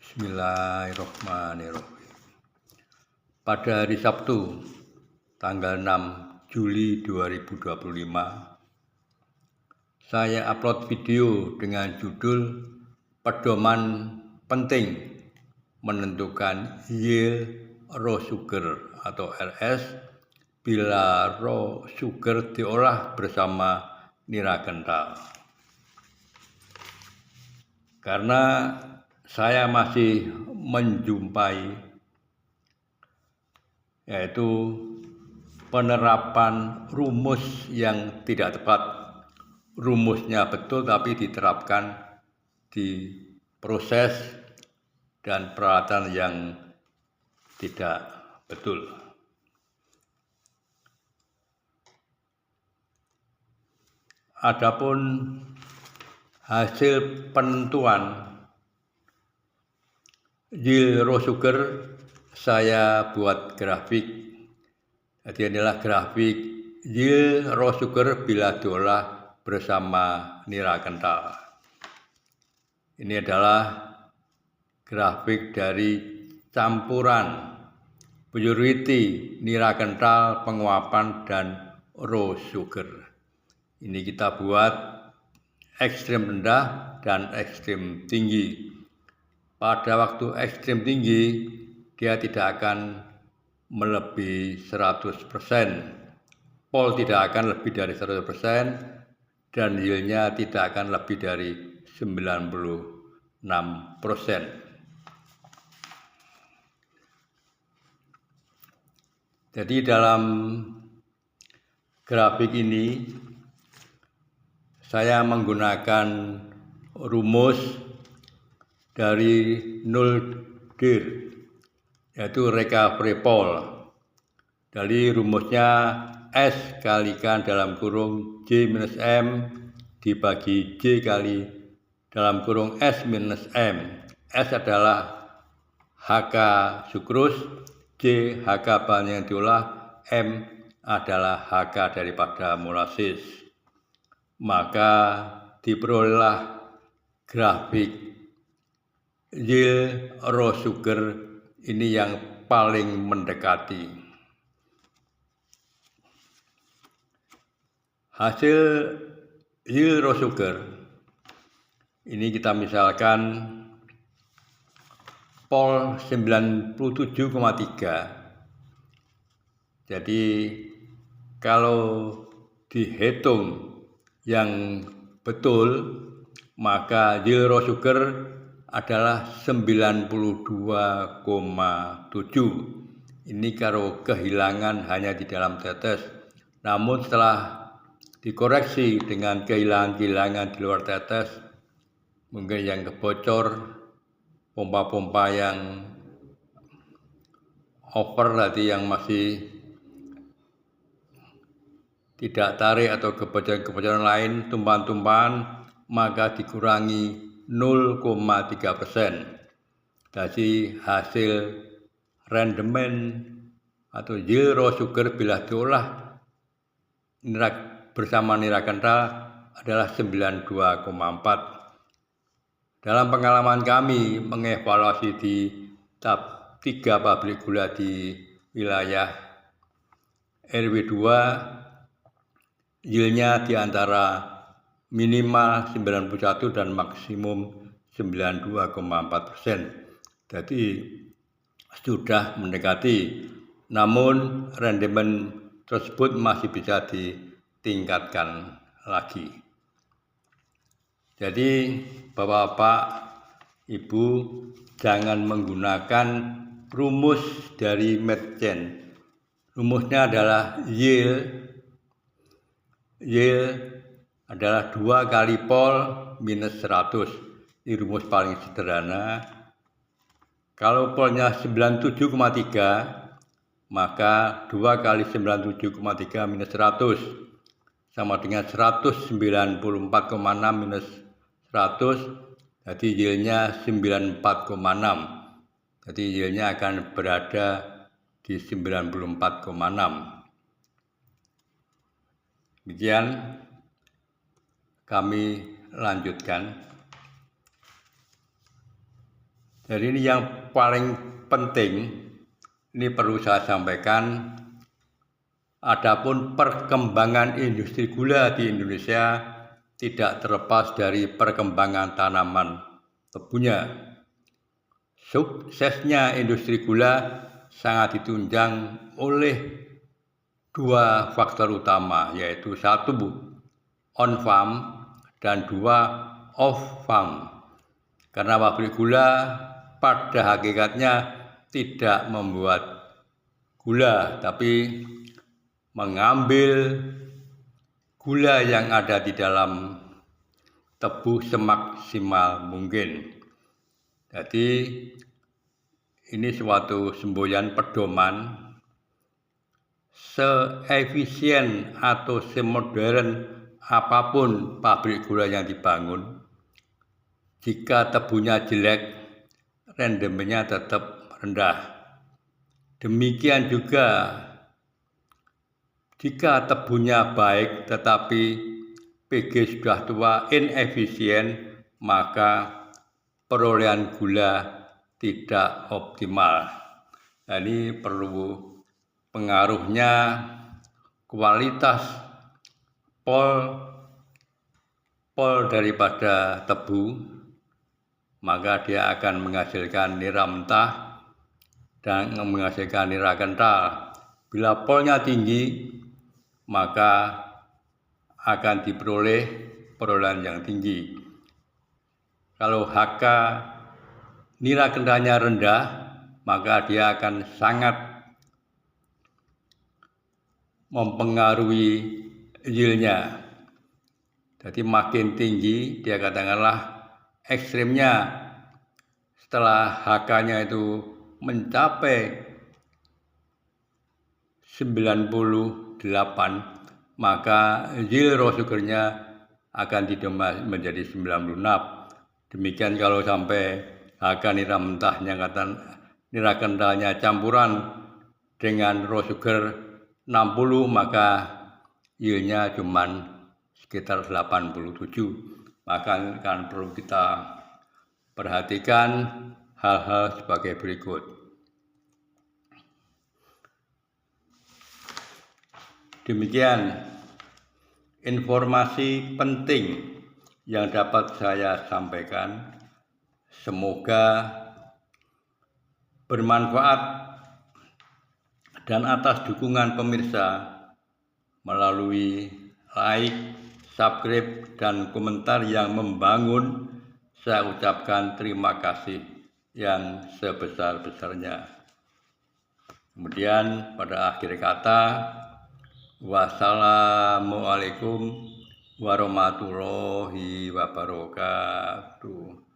Bismillahirrahmanirrahim. Pada hari Sabtu, tanggal 6 Juli 2025, saya upload video dengan judul Pedoman Penting Menentukan Yield Raw Sugar atau RS bila raw sugar diolah bersama nira kental. Karena saya masih menjumpai yaitu penerapan rumus yang tidak tepat. Rumusnya betul tapi diterapkan di proses dan peralatan yang tidak betul. Adapun hasil penentuan yield raw sugar, saya buat grafik. Jadi inilah grafik yield raw sugar bila diolah bersama nira kental. Ini adalah grafik dari campuran purity, nira kental, penguapan, dan raw sugar. Ini kita buat ekstrem rendah dan ekstrem tinggi. Pada waktu ekstrem tinggi, dia tidak akan melebihi 100%. Pol tidak akan lebih dari 100%, dan yieldnya tidak akan lebih dari 96%. Jadi dalam grafik ini, saya menggunakan rumus dari null dir, yaitu recovery pol. Dari rumusnya S kalikan dalam kurung J minus M dibagi J kali dalam kurung S minus M. S adalah HK sukrus, J HK bahan yang diolah, M adalah HK daripada molasis. Maka diperolehlah grafik yield raw sugar ini yang paling mendekati. Hasil yield raw sugar ini kita misalkan pol 97,3. Jadi kalau dihitung yang betul, maka yield raw sugar adalah 92,7. Ini kalau kehilangan hanya di dalam tetes. Namun setelah dikoreksi dengan kehilangan-kehilangan di luar tetes, mungkin yang kebocor, pompa-pompa yang over tadi yang masih tidak tarik atau kebocoran-kebocoran lain, tumpahan-tumpahan, maka dikurangi 0,3%. Jadi hasil rendemen atau yield raw sugar bila diolah bersama nira kental adalah 92,4. Dalam pengalaman kami mengevaluasi di 3 pabrik gula di wilayah RW 2, yieldnya di antara minimal 91 dan maksimum 92,4%. Jadi sudah mendekati, namun rendemen tersebut masih bisa ditingkatkan lagi. Jadi Bapak-bapak, Ibu, jangan menggunakan rumus dari merchant. Rumusnya adalah yield adalah 2 kali pol minus 100. Ini rumus paling sederhana. Kalau polnya 97,3, maka 2 kali 97,3 minus 100 sama dengan 194,6 minus 100, jadi yieldnya 94,6. Jadi yieldnya akan berada di 94,6. Demikian kami lanjutkan. Jadi ini yang paling penting, ini perlu saya sampaikan. Adapun perkembangan industri gula di Indonesia tidak terlepas dari perkembangan tanaman tebunya. Suksesnya industri gula sangat ditunjang oleh dua faktor utama, yaitu satu, on farm, dan dua, off farm. Karena pabrik gula pada hakikatnya tidak membuat gula, tapi mengambil gula yang ada di dalam tebu semaksimal mungkin. Jadi ini suatu semboyan pedoman seefisien atau semodern apapun pabrik gula yang dibangun, jika tebunya jelek, rendemennya tetap rendah. Demikian juga jika tebunya baik tetapi PG sudah tua, inefisien, maka perolehan gula tidak optimal. Nah, ini perlu pengaruhnya kualitas pol daripada tebu, maka dia akan menghasilkan nira mentah dan menghasilkan nira kental. Bila polnya tinggi, maka akan diperoleh perolehan yang tinggi. Kalau HK nira kentalnya rendah, maka dia akan sangat mempengaruhi yieldnya. Jadi makin tinggi, dia katakanlah ekstrimnya setelah HK-nya itu mencapai 98, maka yield raw sugar-nya akan ditambah menjadi 96. Demikian kalau sampai HK nira mentahnya, nira kentalnya campuran dengan raw sugar 60, maka yield-nya cuma sekitar 87. Maka kan perlu kita perhatikan hal-hal sebagai berikut. Demikian informasi penting yang dapat saya sampaikan. Semoga bermanfaat dan atas dukungan pemirsa melalui like, subscribe, dan komentar yang membangun, saya ucapkan terima kasih yang sebesar-besarnya. Kemudian pada akhir kata, wassalamualaikum warahmatullahi wabarakatuh.